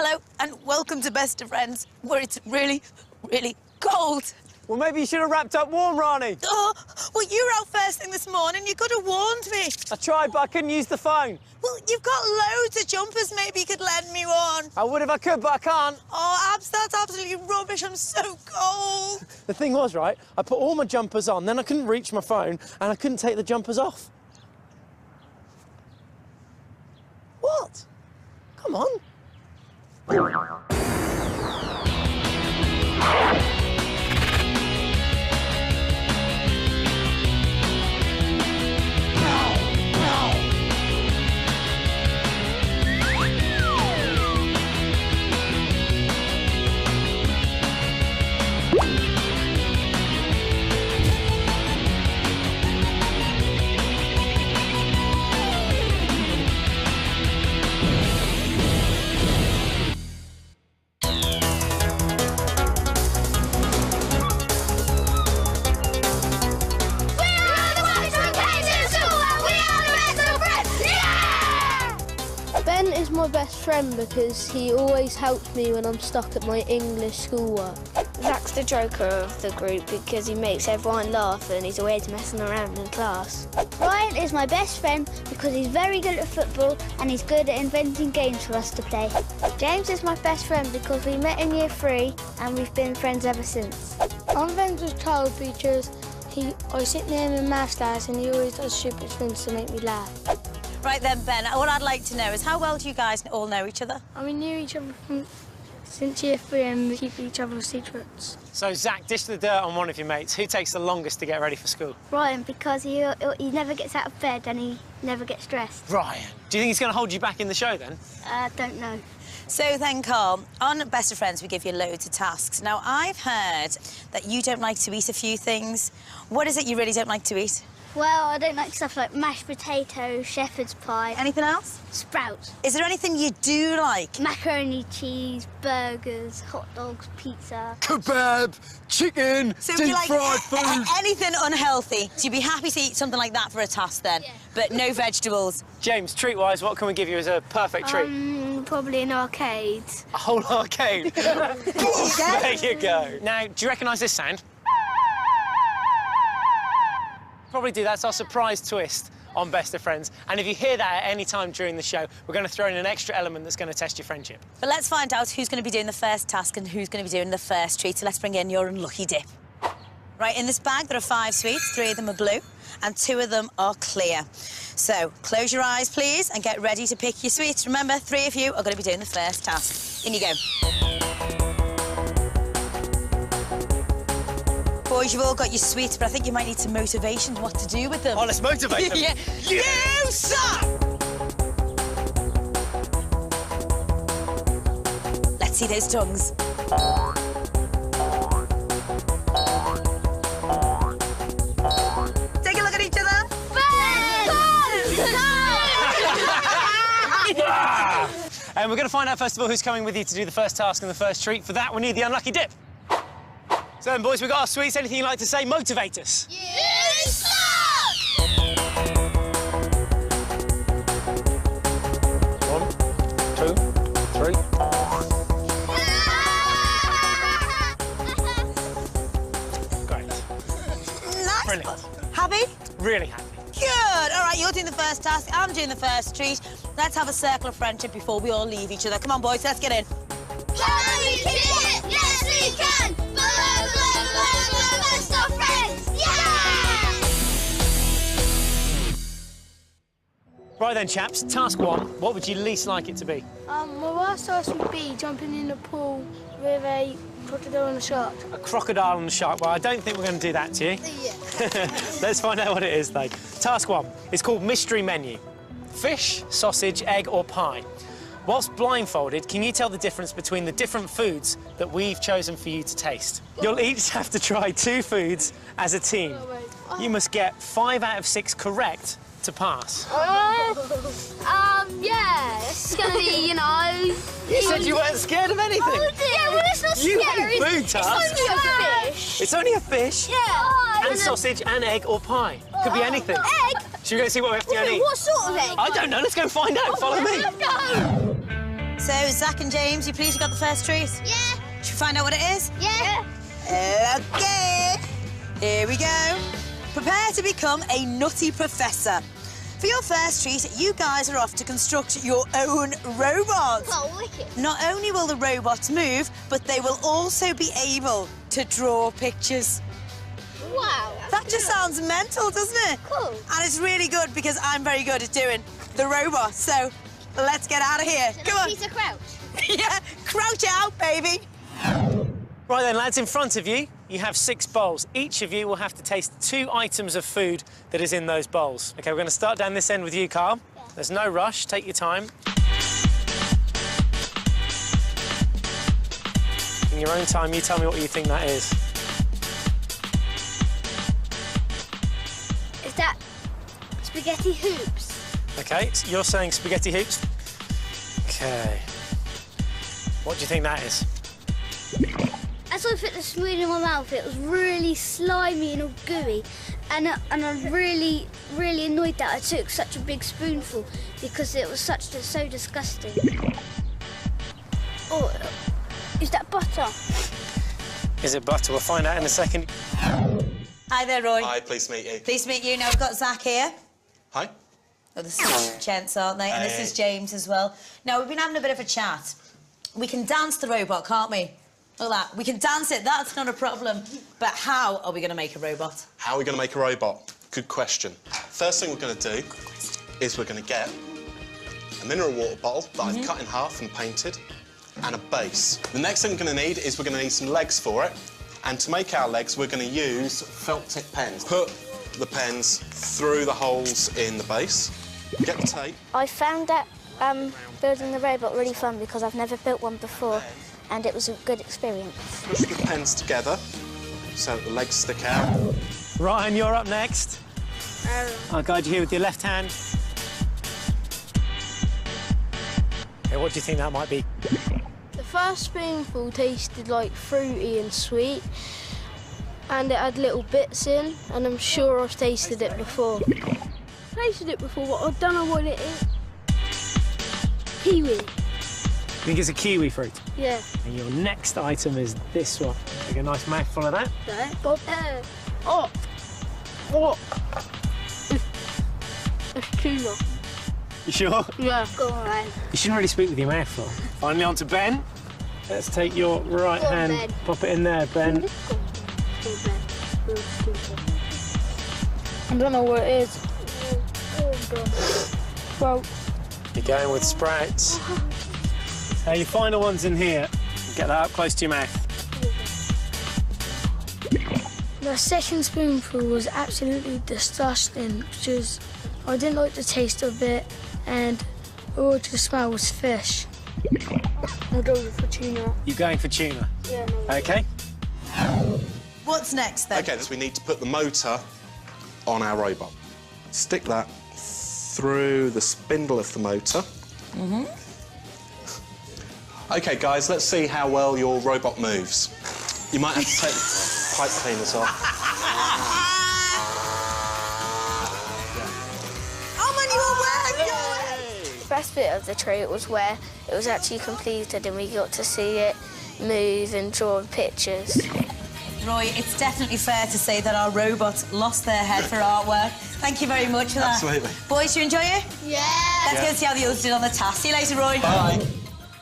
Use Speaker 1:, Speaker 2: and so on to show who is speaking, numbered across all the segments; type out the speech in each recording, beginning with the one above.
Speaker 1: Hello and welcome to Best of Friends, where it's really, really cold.
Speaker 2: Well, maybe you should have wrapped up warm, Rani.
Speaker 1: Oh, well, you were out first thing this morning. You could have warned me.
Speaker 2: I tried, but I couldn't use the phone.
Speaker 1: Well, you've got loads of jumpers. Maybe you could lend me one.
Speaker 2: I would if I could, but I can't.
Speaker 1: Oh, Abs, that's absolutely rubbish. I'm so cold.
Speaker 2: The thing was, right, I put all my jumpers on, then I couldn't reach my phone, and I couldn't take the jumpers off. What? Come on.
Speaker 3: Ben is my best friend because he always helps me when I'm stuck at my English schoolwork.
Speaker 4: Zach's the joker of the group because he makes everyone laugh and he's always messing around in class.
Speaker 5: Ryan is my best friend because he's very good at football and he's good at inventing games for us to play.
Speaker 4: James is my best friend because we met in year 3 and we've been friends ever since.
Speaker 3: I'm friends with Karl because I sit near him in maths class and he always does stupid things to make me laugh.
Speaker 1: Right then, Ben, what I'd like to know is how well do you guys all know each other?
Speaker 3: We knew each other since year 3 and we keep each other's secrets.
Speaker 2: So, Zach, dish the dirt on one of your mates. Who takes the longest to get ready for school?
Speaker 5: Ryan, because he never gets out of bed and he never gets dressed.
Speaker 2: Ryan. Do you think he's going to hold you back in the show, then?
Speaker 5: Don't know.
Speaker 1: So then, Karl, on Best of Friends, we give you loads of tasks. Now, I've heard that you don't like to eat a few things. What is it you really don't like to eat?
Speaker 5: Well, I don't like stuff like mashed potatoes, shepherd's pie.
Speaker 1: Anything else?
Speaker 5: Sprouts.
Speaker 1: Is there anything you do like?
Speaker 5: Macaroni, cheese, burgers, hot dogs, pizza.
Speaker 6: Kebab, chicken,
Speaker 1: So
Speaker 6: deep
Speaker 1: you like
Speaker 6: fried food.
Speaker 1: anything unhealthy? So you'd be happy to eat something like that for a task then?
Speaker 5: Yeah.
Speaker 1: But no vegetables?
Speaker 2: James, treat-wise, what can we give you as a perfect treat?
Speaker 3: Probably an arcade.
Speaker 2: A whole arcade. There you go. Now, do you recognise this sound? Probably do. That's our surprise twist on Best of Friends. And if you hear that at any time during the show, we're going to throw in an extra element that's going to test your friendship.
Speaker 1: But let's find out who's going to be doing the first task and who's going to be doing the first treat. So let's bring in your unlucky dip. Right, in this bag, there are 5 sweets. 3 of them are blue and 2 of them are clear. So close your eyes, please, and get ready to pick your sweets. Remember, 3 of you are going to be doing the first task. In you go. Boys, you've all got your sweets, but I think you might need some motivation what to do with them.
Speaker 2: Oh, let's motivate them.
Speaker 1: Yeah. You, sir! Let's see those tongues. Take a look at each other.
Speaker 2: And we're going to find out, first of all, who's coming with you to do the first task and the first treat. For that, we need the unlucky dip. So then, boys, we've got our sweets. Anything you'd like to say? Motivate us.
Speaker 5: You
Speaker 2: 1, 2, 3. Great.
Speaker 1: Nice.
Speaker 2: Brilliant.
Speaker 1: Happy?
Speaker 2: Really happy.
Speaker 1: Good. All right, you're doing the first task. I'm doing the first treat. Let's have a circle of friendship before we all leave each other. Come on, boys, let's get in.
Speaker 5: Can we kick it? Yes, we can! Best of friends! Yeah!
Speaker 2: Right then, chaps, task 1. What would you least like it to be?
Speaker 3: My worst task would be jumping in the pool with a crocodile and a shark.
Speaker 2: A crocodile and a shark. Well, I don't think we're going to do that to you.
Speaker 3: Yeah.
Speaker 2: Let's find out what it is, though. Task 1 is called Mystery Menu. Fish, sausage, egg or pie. Whilst blindfolded, can you tell the difference between the different foods that we've chosen for you to taste? You'll each have to try 2 foods as a team. You must get 5 out of 6 correct to pass.
Speaker 5: Yeah, it's gonna be, you know...
Speaker 2: You said you weren't scared of anything.
Speaker 5: Oh, yeah, well, it's not
Speaker 2: You
Speaker 5: scary.
Speaker 2: hate food tasks.
Speaker 5: It's only a fish.
Speaker 2: It's only a fish.
Speaker 5: Yeah.
Speaker 2: And sausage and egg or pie. Could be anything.
Speaker 5: Egg?
Speaker 2: Should we go see what we have to go and eat?
Speaker 5: What sort of egg?
Speaker 2: I don't know. Let's go and find out. Follow me.
Speaker 5: Let's go.
Speaker 1: So, Zach and James, you pleased you got the first treat?
Speaker 5: Yeah.
Speaker 1: Should we find out what it is?
Speaker 5: Yeah.
Speaker 1: OK. Here we go. Prepare to become a nutty professor. For your first treat, you guys are off to construct your own robot.
Speaker 5: Oh, wicked.
Speaker 1: Not only will the robots move, but they will also be able to draw pictures.
Speaker 5: Wow.
Speaker 1: That just sounds mental, doesn't it?
Speaker 5: Cool.
Speaker 1: And it's really good because I'm very good at doing the robot. So let's get out of here. Come on.
Speaker 5: Peter Crouch.
Speaker 1: Yeah, crouch out, baby.
Speaker 2: Right then, lads, in front of you, you have 6 bowls. Each of you will have to taste 2 items of food that is in those bowls. OK, we're going to start down this end with you, Karl. Yeah. There's no rush. Take your time. In your own time, you tell me what you think that is.
Speaker 5: Is that spaghetti hoops?
Speaker 2: OK, so you're saying spaghetti hoops? OK. What do you think that is?
Speaker 5: As I put the spoon in my mouth, it was really slimy and all gooey. And I'm really annoyed that I took such a big spoonful because it was so disgusting. Oh, is that butter?
Speaker 2: Is it butter? We'll find out in a second.
Speaker 1: Hi there, Roy.
Speaker 6: Hi, pleased to meet you.
Speaker 1: Pleased to meet you. Now, we've got Zach here.
Speaker 6: Hi.
Speaker 1: Oh, this is gents, aren't they? And this is James as well. Now, we've been having a bit of a chat. We can dance the robot, can't we? Look at that. We can dance it. That's not a problem. But how are we going to make a robot?
Speaker 6: How are we going to make a robot? Good question. First thing we're going to do is we're going to get a mineral water bottle that I've cut in half and painted, and a base. The next thing we're going to need is we're going to need some legs for it. And to make our legs, we're going to use felt tip pens. Put the pens through the holes in the base. Get the tape.
Speaker 4: I found that building the robot really fun because I've never built one before, and it was a good experience.
Speaker 6: Push the pens together so that the legs stick out.
Speaker 2: Ryan, you're up next. I'll guide you here with your left hand. Okay, what do you think that might be?
Speaker 3: The first spoonful tasted like fruity and sweet, and it had little bits in, and I'm sure I've tasted it before. Tasted it before, but I don't know what it is. Kiwi.
Speaker 2: You think it's a kiwi fruit?
Speaker 3: Yeah.
Speaker 2: And your next item is this one. Take a nice mouthful of that.
Speaker 3: Oh. It's tuna.
Speaker 2: You sure?
Speaker 3: Yeah. Go on.
Speaker 2: You shouldn't really speak with your mouth full. Finally on to Ben. Let's take your right hand,
Speaker 3: Ben.
Speaker 2: pop it in there, Ben.
Speaker 3: I don't know what it is. Well,
Speaker 2: You're going with sprouts. Your final one's in here. Get that up close to your mouth.
Speaker 3: the second spoonful was absolutely disgusting because I didn't like the taste of it and all I could smell was fish. I'll go for tuna.
Speaker 2: You're going for tuna?
Speaker 3: Yeah, no.
Speaker 2: OK.
Speaker 1: What's next, then?
Speaker 6: OK, so we need to put the motor on our robot. Stick that through the spindle of the motor.
Speaker 1: Mm-hmm.
Speaker 6: OK, guys, let's see how well your robot moves. You might have to take the pipe cleaners off.
Speaker 1: Oh, man, you were working!
Speaker 4: The best bit of the treat was where it was actually completed and we got to see it move and draw pictures.
Speaker 1: Roy, it's definitely fair to say that our robots lost their head for artwork. Thank you very much for that.
Speaker 6: Absolutely.
Speaker 1: Boys, do you enjoy it?
Speaker 5: Yeah.
Speaker 1: Let's go and see how the others did on the task. See you later, Roy.
Speaker 6: Bye.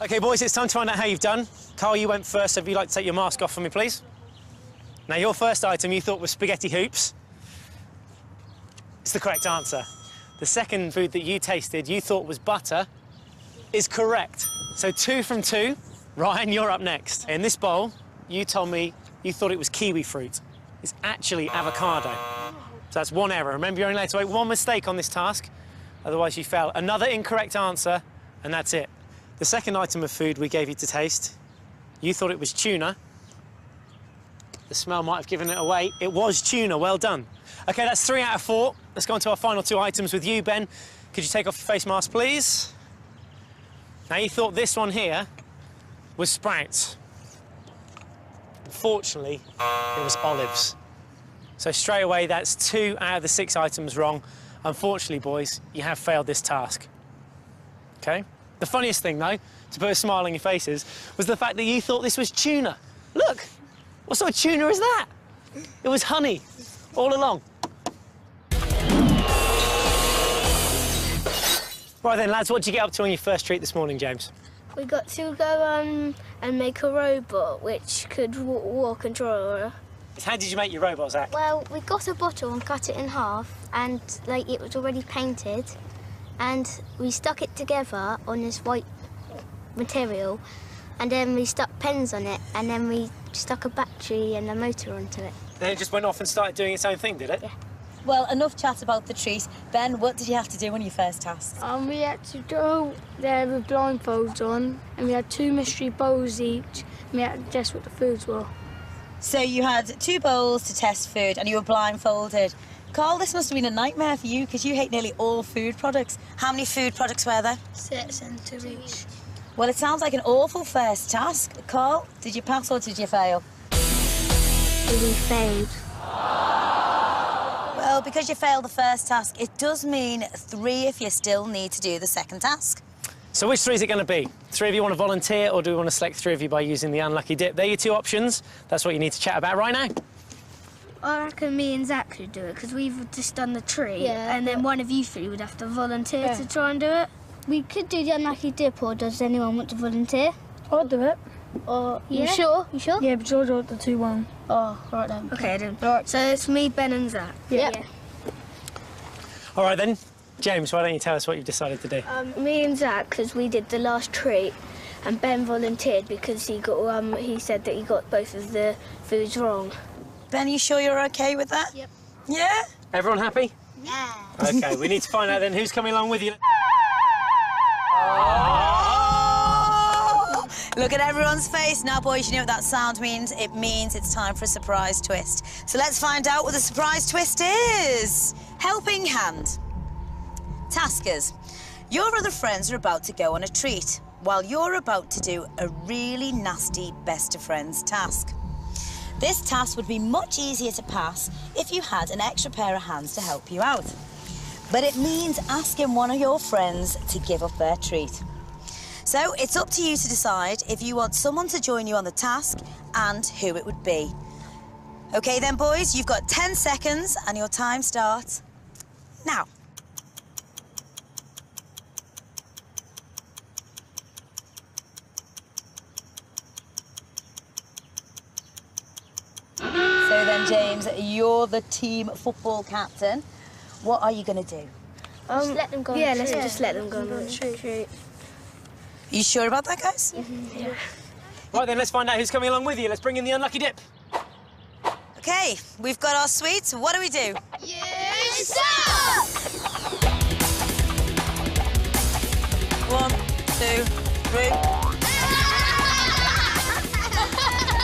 Speaker 2: OK, boys, it's time to find out how you've done. Karl, you went first, so if you'd like to take your mask off for me, please. Now, your first item you thought was spaghetti hoops. It's the correct answer. The second food that you tasted you thought was butter is correct. So 2 from 2. Ryan, you're up next. In this bowl, you told me you thought it was kiwi fruit. It's actually avocado. So that's 1 error. Remember, you're only allowed to make 1 mistake on this task, otherwise you fail. Another incorrect answer, and that's it. The second item of food we gave you to taste, you thought it was tuna. The smell might have given it away. It was tuna. Well done. OK, that's 3 out of 4. Let's go on to our final 2 items with you, Ben. Could you take off your face mask, please? Now, you thought this one here was sprouts. Unfortunately, it was olives. So straight away, that's 2 out of the 6 items wrong. Unfortunately, boys, you have failed this task. OK? The funniest thing, though, to put a smile on your faces was the fact that you thought this was tuna. Look, what sort of tuna is that? It was honey all along. Right then, lads, what did you get up to on your first treat this morning, James?
Speaker 3: We got to go and make a robot which could walk and draw.
Speaker 2: How did you make your robot, Zach?
Speaker 5: Well, we got a bottle and cut it in half, and like it was already painted, and we stuck it together on this white material, and then we stuck pens on it, and then we stuck a battery and a motor onto it.
Speaker 2: Then it just went off and started doing its own thing, did it?
Speaker 5: Yeah.
Speaker 1: Well, enough chat about the treat. Ben, what did you have to do on your first task?
Speaker 3: We had to go there with blindfolds on, and we had 2 mystery bowls each, and we had to guess what the foods were.
Speaker 1: So you had 2 bowls to test food and you were blindfolded. Carl, this must have been a nightmare for you because you hate nearly all food products. How many food products were there?
Speaker 3: 6 and 2 each.
Speaker 1: Well, it sounds like an awful first task. Carl, did you pass or did you fail?
Speaker 3: We failed.
Speaker 1: Well, because you failed the first task, it does mean 3 if you still need to do the second task.
Speaker 2: So which 3 is it going to be? 3 of you want to volunteer, or do we want to select 3 of you by using the unlucky dip? They're your 2 options. That's what you need to chat about right now.
Speaker 7: I reckon me and Zach should do it, because we've just done the tree,
Speaker 5: Yeah,
Speaker 7: and then one of you 3 would have to volunteer to try and do it.
Speaker 5: We could do the unlucky dip, or does anyone want to volunteer?
Speaker 3: I'll do it.
Speaker 5: Or
Speaker 7: Yeah?
Speaker 5: you sure? You sure?
Speaker 3: Yeah, but George want the 2-1.
Speaker 5: Oh, right then.
Speaker 7: Okay, then. So it's me, Ben and Zach.
Speaker 3: Yeah.
Speaker 2: All right, then. James, why don't you tell us what you've decided to do?
Speaker 3: Me and Zach, because we did the last treat, and Ben volunteered because he got he said that he got both of the foods wrong.
Speaker 1: Ben, you sure you're OK with that?
Speaker 5: Yep.
Speaker 1: Yeah?
Speaker 2: Everyone happy?
Speaker 5: Yeah.
Speaker 2: OK, we need to find out then who's coming along with you.
Speaker 1: Look at everyone's face. Now, boys, you know what that sound means? It means it's time for a surprise twist. So let's find out what the surprise twist is. Helping hand. Taskers, your other friends are about to go on a treat while you're about to do a really nasty best of friends task. This task would be much easier to pass if you had an extra pair of hands to help you out. But it means asking one of your friends to give up their treat. So it's up to you to decide if you want someone to join you on the task and who it would be. OK then, boys, you've got 10 seconds and your time starts now. So then, James, you're the team football captain. What are you going to do?
Speaker 5: Just let them go.
Speaker 3: Yeah, let's just let them go on the treat.
Speaker 1: Are you sure about that, guys?
Speaker 3: Yeah.
Speaker 2: Right, then, let's find out who's coming along with you. Let's bring in the unlucky dip.
Speaker 1: OK, we've got our sweets. What do we do?
Speaker 5: Yes, sir!
Speaker 1: 1, 2, 3.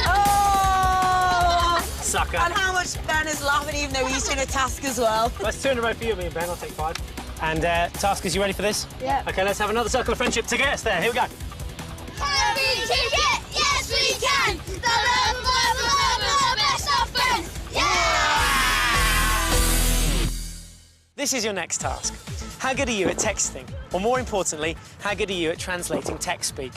Speaker 1: Oh!
Speaker 2: Sucker.
Speaker 1: And how much Ben is laughing even though he's doing a task as well.
Speaker 2: Let's 2 in a row for you, me and Ben. I'll take 5. And Taskers, you ready for this?
Speaker 3: Yeah.
Speaker 2: OK, let's have another circle of friendship to get us there. Here we go.
Speaker 5: Happy ticket! Yes, we can! The best of friends! Yeah!
Speaker 2: This is your next task. How good are you at texting? Or more importantly, how good are you at translating text speak?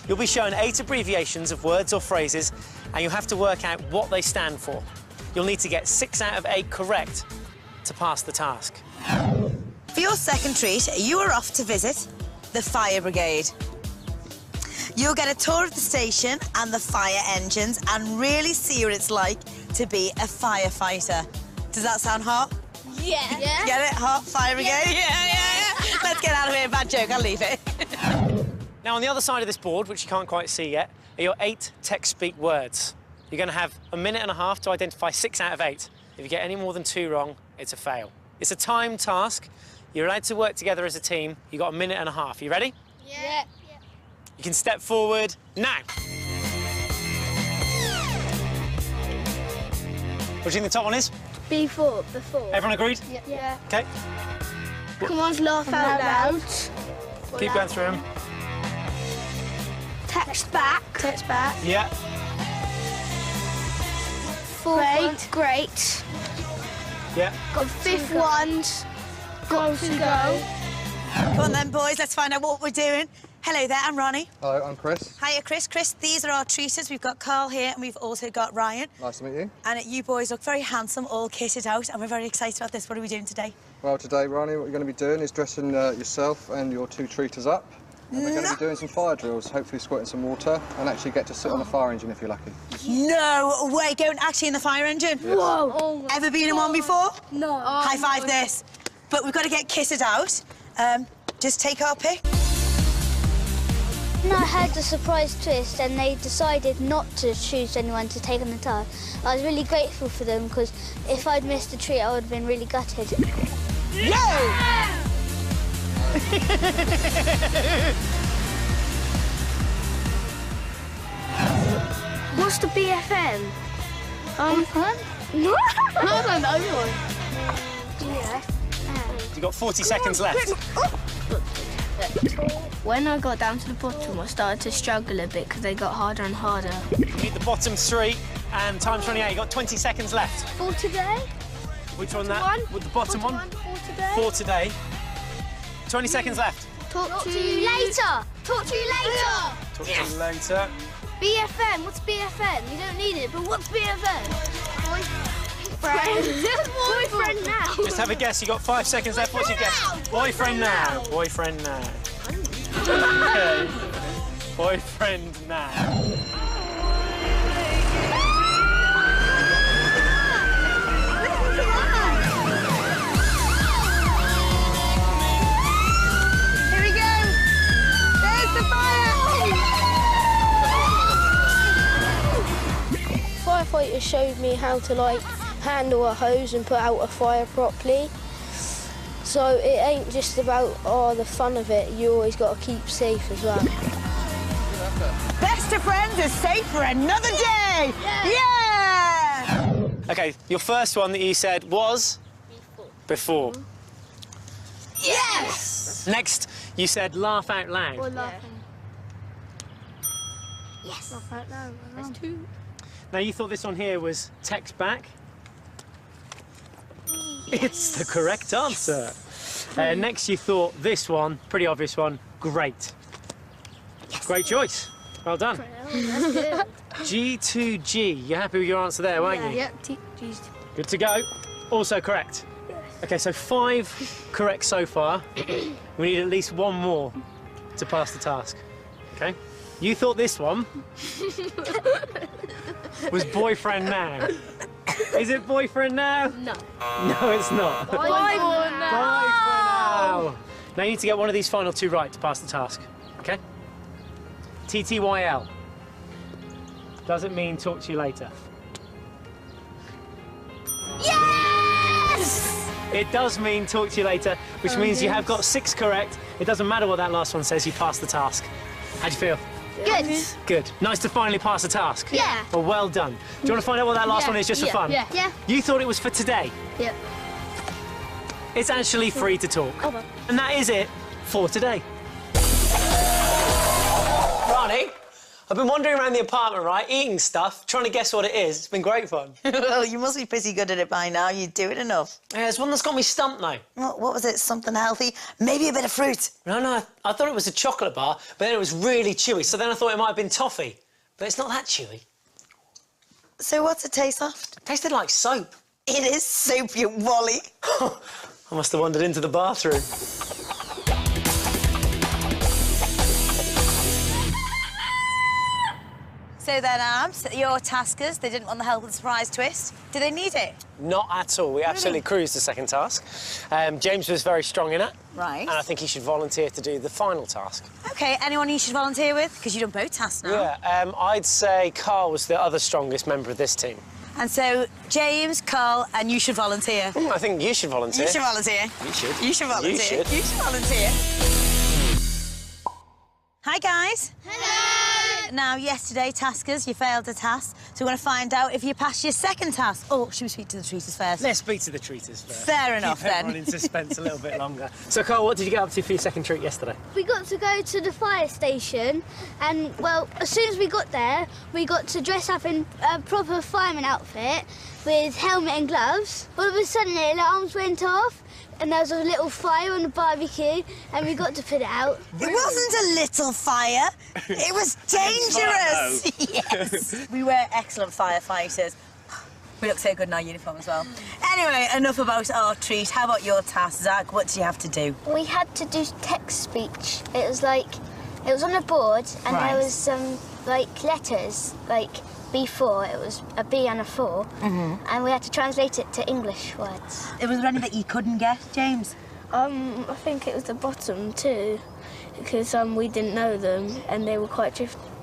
Speaker 2: You'll be shown 8 abbreviations of words or phrases, and you'll have to work out what they stand for. You'll need to get 6 out of 8 correct to pass the task.
Speaker 1: For your second treat, you are off to visit the fire brigade. You'll get a tour of the station and the fire engines and really see what it's like to be a firefighter. Does that sound hot?
Speaker 5: Yeah.
Speaker 1: Get it? Hot fire brigade? Yeah. Let's get out of here. Bad joke, I'll leave it.
Speaker 2: Now, on the other side of this board, which you can't quite see yet, are your 8 text-speak words. You're going to have a minute and a half to identify 6 out of 8. If you get any more than 2 wrong, it's a fail. It's a timed task. You're allowed to work together as a team. You've got a minute and a half. You ready?
Speaker 5: Yeah.
Speaker 2: You can step forward now. What do you think the top one is?
Speaker 3: Before.
Speaker 2: Everyone agreed?
Speaker 3: Yeah.
Speaker 2: OK.
Speaker 3: Come on, laugh out loud.
Speaker 2: Keep going through them.
Speaker 3: Text back. Text back.
Speaker 2: Yeah.
Speaker 3: Great.
Speaker 2: Yeah.
Speaker 3: Got 5th ones. Got to go.
Speaker 1: Come on then, boys, let's find out what we're doing. Hello there, I'm Ronnie.
Speaker 8: Hello, I'm Chris.
Speaker 1: Hiya, Chris. Chris, these are our treaters. We've got Karl here and we've also got Ryan.
Speaker 8: Nice to meet you.
Speaker 1: And you boys look very handsome, all kitted out, and we're very excited about this. What are we doing today?
Speaker 8: Well, today, Ronnie, what you're going to be doing is dressing yourself and your two treaters up. And we're going to be doing some fire drills, hopefully squirting some water, and actually get to sit on a fire engine if you're lucky.
Speaker 1: No way, going actually in the fire engine?
Speaker 8: Yes.
Speaker 3: Whoa! Oh
Speaker 1: Ever been in one before?
Speaker 3: No.
Speaker 1: High five this. But we've got to get kitted out. Just take our pick.
Speaker 5: And I had the surprise twist and they decided not to choose anyone to take on the task. I was really grateful for them because if I'd missed the treat, I would have been really gutted.
Speaker 1: Yeah!
Speaker 3: What's the BFM? No, I don't know.
Speaker 5: Yeah.
Speaker 2: You've got 40 seconds left.
Speaker 3: When I got down to the bottom, I started to struggle a bit because they got harder and harder.
Speaker 2: You need the bottom three, and time's running out. You've got 20 seconds left.
Speaker 3: For today?
Speaker 2: Which one that? With the bottom one?
Speaker 3: For today?
Speaker 2: For today. 20 seconds left.
Speaker 3: Talk to
Speaker 5: you later. Talk to you later.
Speaker 2: Talk to you later.
Speaker 3: BFM, what's BFM? You don't need it, but what's BFM? Boyfriend now.
Speaker 2: Just have a guess. You got 5 seconds left. What's your guess? Boyfriend now. Boyfriend now. Okay. Boyfriend now.
Speaker 1: Here we go. There's the fire.
Speaker 3: Firefighter showed me how to handle a hose and put out a fire properly. So it ain't just about the fun of it. You always got to keep safe as well.
Speaker 1: Best of friends is safe for another day. Yeah!
Speaker 2: Okay, your first one that you said was? Before.
Speaker 1: Yes!
Speaker 2: Next, you said laugh out loud.
Speaker 3: Or laughing.
Speaker 5: Yes.
Speaker 3: Laugh out loud. That's two.
Speaker 2: Now, you thought this one here was text back. It's the correct answer. Next, you thought this one, pretty obvious one, great. Great choice. Well done.
Speaker 3: That's good.
Speaker 2: G2G. You're happy with your answer there, weren't you?
Speaker 3: Yeah.
Speaker 2: Good to go. Also correct. Okay, so 5 correct so far. We need at least one more to pass the task. Okay? You thought this one was boyfriend now. Is it boyfriend now?
Speaker 3: No.
Speaker 2: No, it's not.
Speaker 3: Boyfriend
Speaker 2: now. Now you need to get one of these final 2 right to pass the task. Okay? TTYL. Doesn't mean talk to you later.
Speaker 1: Yes!
Speaker 2: It does mean talk to you later, which means you have got 6 correct. It doesn't matter what that last one says, you passed the task. How do you feel?
Speaker 5: Good.
Speaker 2: Good. Nice to finally pass a task.
Speaker 5: Yeah.
Speaker 2: Well, well done. Do you want to find out what that last one is just for fun?
Speaker 3: Yeah.
Speaker 5: Yeah.
Speaker 2: You thought it was for today.
Speaker 3: Yeah.
Speaker 2: It's actually free to talk.
Speaker 3: Oh, well.
Speaker 2: And that is it for today. Ronnie, I've been wandering around the apartment, right, eating stuff, trying to guess what it is. It's been great fun.
Speaker 1: Well, you must be pretty good at it by now. You do it enough.
Speaker 2: Yeah, there's one that's got me stumped now.
Speaker 1: What was it? Something healthy? Maybe a bit of fruit.
Speaker 2: No, I thought it was a chocolate bar, but then it was really chewy, so then I thought it might have been toffee. But it's not that chewy.
Speaker 1: So what's it taste of?
Speaker 2: It tasted like soap.
Speaker 1: It is soup, you wally.
Speaker 2: I must have wandered into the bathroom.
Speaker 1: So then, your taskers, they didn't want the help with the surprise twist. Do they need it?
Speaker 2: Not at all. We absolutely cruised the second task. James was very strong in it.
Speaker 1: Right.
Speaker 2: And I think he should volunteer to do the final task.
Speaker 1: OK, anyone you should volunteer with? Because you've done both tasks now.
Speaker 2: Yeah, I'd say Karl was the other strongest member of this team.
Speaker 1: And so, James, Karl, and you should volunteer.
Speaker 2: I think you should volunteer.
Speaker 1: You should volunteer.
Speaker 2: You should.
Speaker 1: You should volunteer.
Speaker 2: You should.
Speaker 1: You should volunteer. Hi, guys.
Speaker 5: Hello.
Speaker 1: Now, yesterday, taskers, you failed a task, so we're going to find out if you passed your second task. Oh, should we speak to the treaters first?
Speaker 2: Let's speak to the treaters first.
Speaker 1: Fair enough,
Speaker 2: Keep
Speaker 1: then.
Speaker 2: everyone in suspense a little bit longer. So, Karl, what did you get up to for your second treat yesterday?
Speaker 5: We got to go to the fire station and, well, as soon as we got there, we got to dress up in a proper fireman outfit with helmet and gloves. All of a sudden, the alarms went off and there was a little fire on the barbecue, and we got to put it out.
Speaker 1: It wasn't a little fire. It was dangerous. Yes. We were excellent firefighters. We look so good in our uniform as well. Anyway, enough about our treat. How about your task, Zach? What did you have to do?
Speaker 4: We had to do text speech. It was on a board, and there was some letters, like B4. It was a B and a 4, and we had to translate it to English words.
Speaker 1: Was there any that you couldn't get, James?
Speaker 3: I think it was the bottom two, because we didn't know them, and they were quite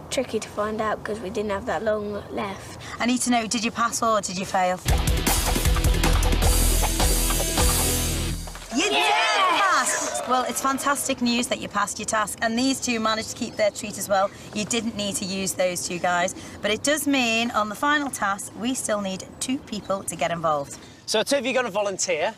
Speaker 3: tricky to find out because we didn't have that long left.
Speaker 1: I need to know, did you pass or did you fail? You did pass! Well, it's fantastic news that you passed your task, and these two managed to keep their treat as well. You didn't need to use those two guys, but it does mean on the final task, we still need 2 people to get involved.
Speaker 2: So 2 of you are going to volunteer,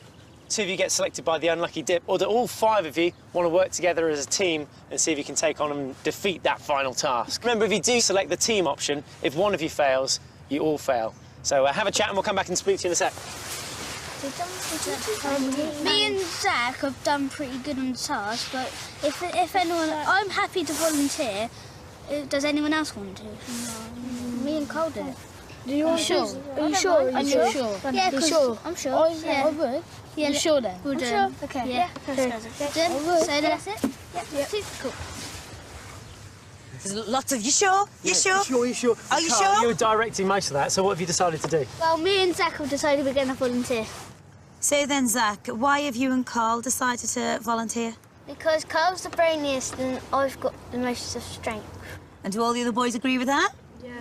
Speaker 2: 2 of you get selected by the unlucky dip, or do all 5 of you want to work together as a team and see if you can take on and defeat that final task? Remember, if you do select the team option, if one of you fails, you all fail. So have a chat and we'll come back and speak to you in a sec.
Speaker 5: Me and Zach have done pretty good on the task, but if anyone, I'm happy to volunteer. Does anyone else want to?
Speaker 4: Me and Karl did it.
Speaker 3: Are you sure? Are you sure?
Speaker 5: Yeah,
Speaker 3: sure?
Speaker 5: I'm sure.
Speaker 3: I would.
Speaker 5: Yeah,
Speaker 3: You sure then?
Speaker 5: We'll do.
Speaker 3: Sure?
Speaker 5: Okay.
Speaker 3: Yeah.
Speaker 5: Okay. So that's it? Yeah. Cool.
Speaker 1: There's lots of... You sure? You sure?
Speaker 2: You sure?
Speaker 1: Are you
Speaker 2: Karl,
Speaker 1: sure?
Speaker 2: You were directing most of that, so what have you decided to do?
Speaker 5: Well, me and Zach have decided we're going to volunteer.
Speaker 1: So then, Zach, why have you and Karl decided to volunteer?
Speaker 4: Because Karl's the brainiest and I've got the most of strength.
Speaker 1: And do all the other boys agree with that? Yeah.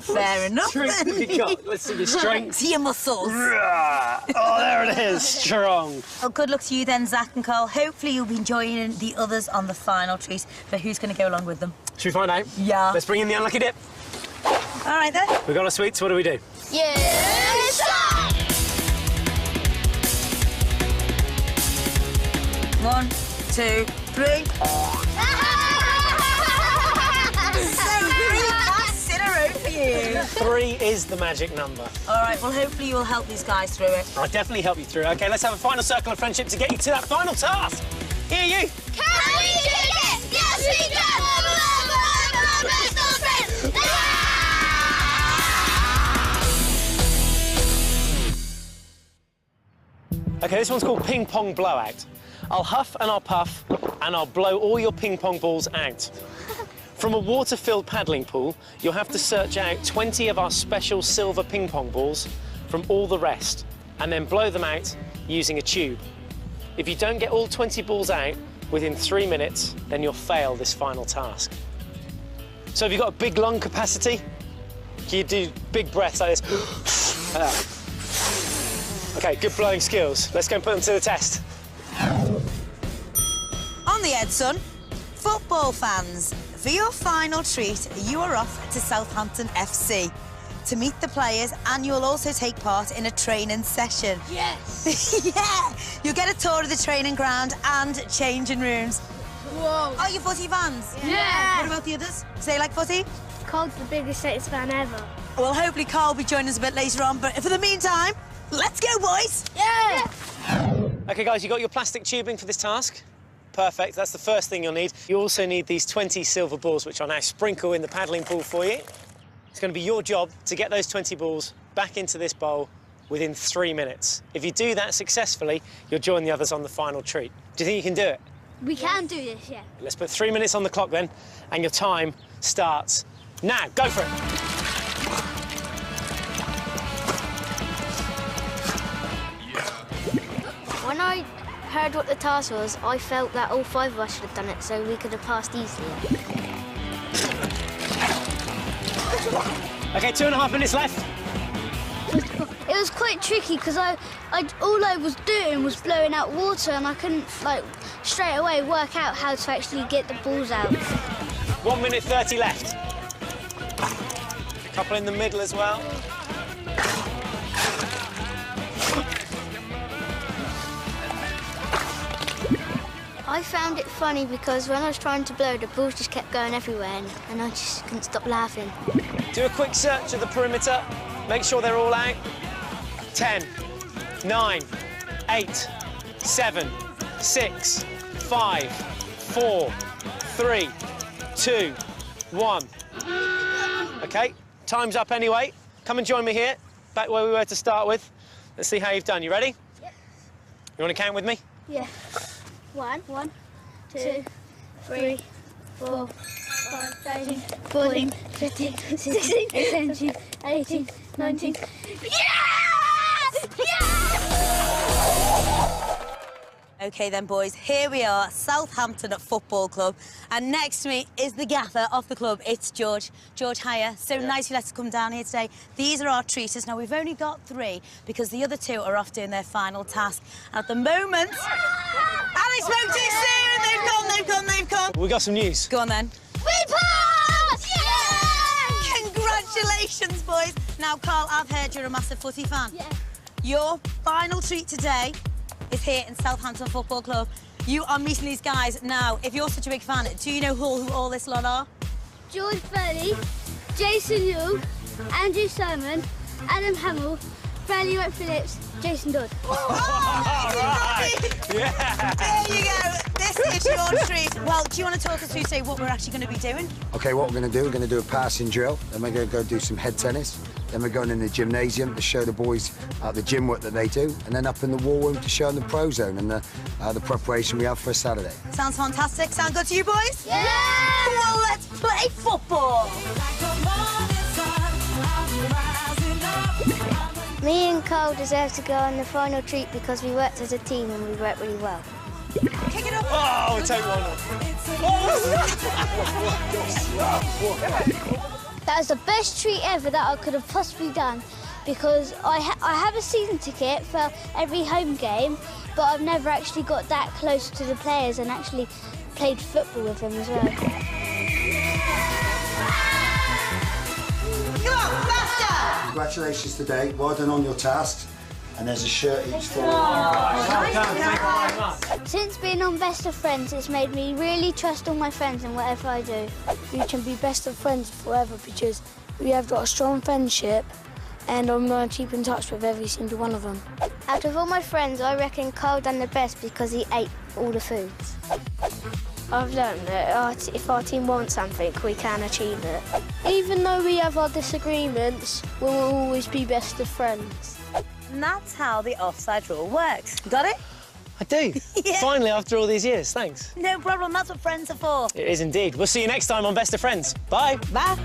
Speaker 1: Fair enough.
Speaker 2: Strength have you got? Let's see your strength.
Speaker 1: See your muscles.
Speaker 2: Oh, there it is. Strong.
Speaker 1: Well, good luck to you then, Zach and Karl. Hopefully you'll be joining the others on the final treat, but who's going to go along with them?
Speaker 2: Should we find out?
Speaker 1: Yeah.
Speaker 2: Let's bring in the unlucky dip.
Speaker 1: All right, then.
Speaker 2: We've got our sweets. What do we do?
Speaker 4: Yes!
Speaker 1: 1, 2, 3. So 3 casts in a row for you.
Speaker 2: 3 is the magic number.
Speaker 1: All right, well, hopefully you'll help these guys through it.
Speaker 2: I'll definitely help you through. OK, let's have a final circle of friendship to get you to that final task. Here you.
Speaker 5: Can we do it? Yes, we can!
Speaker 2: OK, this one's called Ping Pong Blowout. I'll huff and I'll puff and I'll blow all your ping pong balls out. From a water-filled paddling pool, you'll have to search out 20 of our special silver ping pong balls from all the rest and then blow them out using a tube. If you don't get all 20 balls out within 3 minutes, then you'll fail this final task. So have you got a big lung capacity? Can you do big breaths like this? Like that. OK, good blowing skills. Let's go and put them to the test.
Speaker 1: On the Ed Son, football fans, for your final treat, you are off to Southampton FC to meet the players, and you'll also take part in a training session.
Speaker 5: Yes!
Speaker 1: Yeah! You'll get a tour of the training ground and changing rooms.
Speaker 5: Whoa!
Speaker 1: Are you footy fans?
Speaker 5: Yeah!
Speaker 1: What about the others? Do they like footy?
Speaker 3: Karl's the biggest Saints fan ever.
Speaker 1: Well, hopefully Karl will be joining us a bit later on, but for the meantime, let's go, boys!
Speaker 5: Yeah!
Speaker 2: OK, guys, you got your plastic tubing for this task? Perfect, that's the first thing you'll need. You also need these 20 silver balls, which I'll now sprinkle in the paddling pool for you. It's going to be your job to get those 20 balls back into this bowl within 3 minutes. If you do that successfully, you'll join the others on the final treat. Do you think you can do it?
Speaker 5: We can do this, yeah.
Speaker 2: Let's put 3 minutes on the clock then, and your time starts now. Go for it.
Speaker 4: When I heard what the task was, I felt that all 5 of us should have done it, so we could have passed easily.
Speaker 2: OK, 2.5 minutes left.
Speaker 5: It was quite tricky because all I was doing was blowing out water, and I couldn't straight away work out how to actually get the balls out.
Speaker 2: 1 minute 30 left. A couple in the middle as well.
Speaker 4: I found it funny because when I was trying to blow, the balls just kept going everywhere, and I just couldn't stop laughing.
Speaker 2: Do a quick search of the perimeter. Make sure they're all out. 10, 9, 8, 7, 6, 5, 4, 3, 2, 1. OK, time's up anyway. Come and join me here, back where we were to start with. Let's see how you've done. You ready?
Speaker 5: Yep.
Speaker 2: You want to count with me?
Speaker 5: Yeah. 1, 2, 3, 4, 5, 13, 14, 15, 16, 17, 18, 19. Yes! Yes!
Speaker 1: OK then, boys, here we are, Southampton Football Club, and next to me is the gaffer of the club. It's George. George, hiya. So nice you let us come down here today. These are our treaters. Now, we've only got 3 because the other 2 are off doing their final task. At the moment, Alex spoke too soon. They've come.
Speaker 2: We've got some news.
Speaker 1: Go on, then.
Speaker 5: We passed!
Speaker 1: Yeah! Congratulations, boys. Now, Carl, I've heard you're a massive footy fan.
Speaker 5: Yeah.
Speaker 1: Your final treat today is here in Southampton Football Club. You are meeting these guys now. If you're such a big fan, do you know who all this lot are?
Speaker 5: George Burley, Jason Yu, Andrew Simon, Adam Hamill, Bradley White Phillips, Jason Dodd.
Speaker 2: Yeah.
Speaker 1: There you go. This is your treat. Well, do you want to talk us through, say, what we're actually going to be doing?
Speaker 9: OK, what we're going to do, we're going to do a passing drill, then we're going to go do some head tennis, then we're going in the gymnasium to show the boys the gym work that they do, and then up in the war room to show them the pro zone and the preparation we have for a Saturday.
Speaker 1: Sounds fantastic. Sound good to you, boys?
Speaker 5: Yeah!
Speaker 1: Well, let's play football.
Speaker 4: Me and Karl deserve to go on the final treat because we worked as a team and we worked really well.
Speaker 1: Kick it up.
Speaker 2: Oh, we'll take one off.
Speaker 5: That was the best treat ever that I could have possibly done because I have a season ticket for every home game, but I've never actually got that close to the players and actually played football with them as well.
Speaker 1: Come on, faster.
Speaker 9: Congratulations today, well done on your tasks, and there's a shirt each for you.
Speaker 5: Since being on Best of Friends, it's made me really trust all my friends in whatever I do.
Speaker 3: We can be best of friends forever because we have got a strong friendship and I'm going to keep in touch with every single one of them.
Speaker 4: Out of all my friends, I reckon Karl done the best because he ate all the foods.
Speaker 3: I've learned that if our team wants something, we can achieve it. Even though we have our disagreements, we'll always be best of friends.
Speaker 1: And that's how the offside rule works. Got it?
Speaker 2: I do.
Speaker 1: Yeah.
Speaker 2: Finally, after all these years. Thanks.
Speaker 1: No problem. That's what friends are for.
Speaker 2: It is indeed. We'll see you next time on Best of Friends. Bye.
Speaker 1: Bye.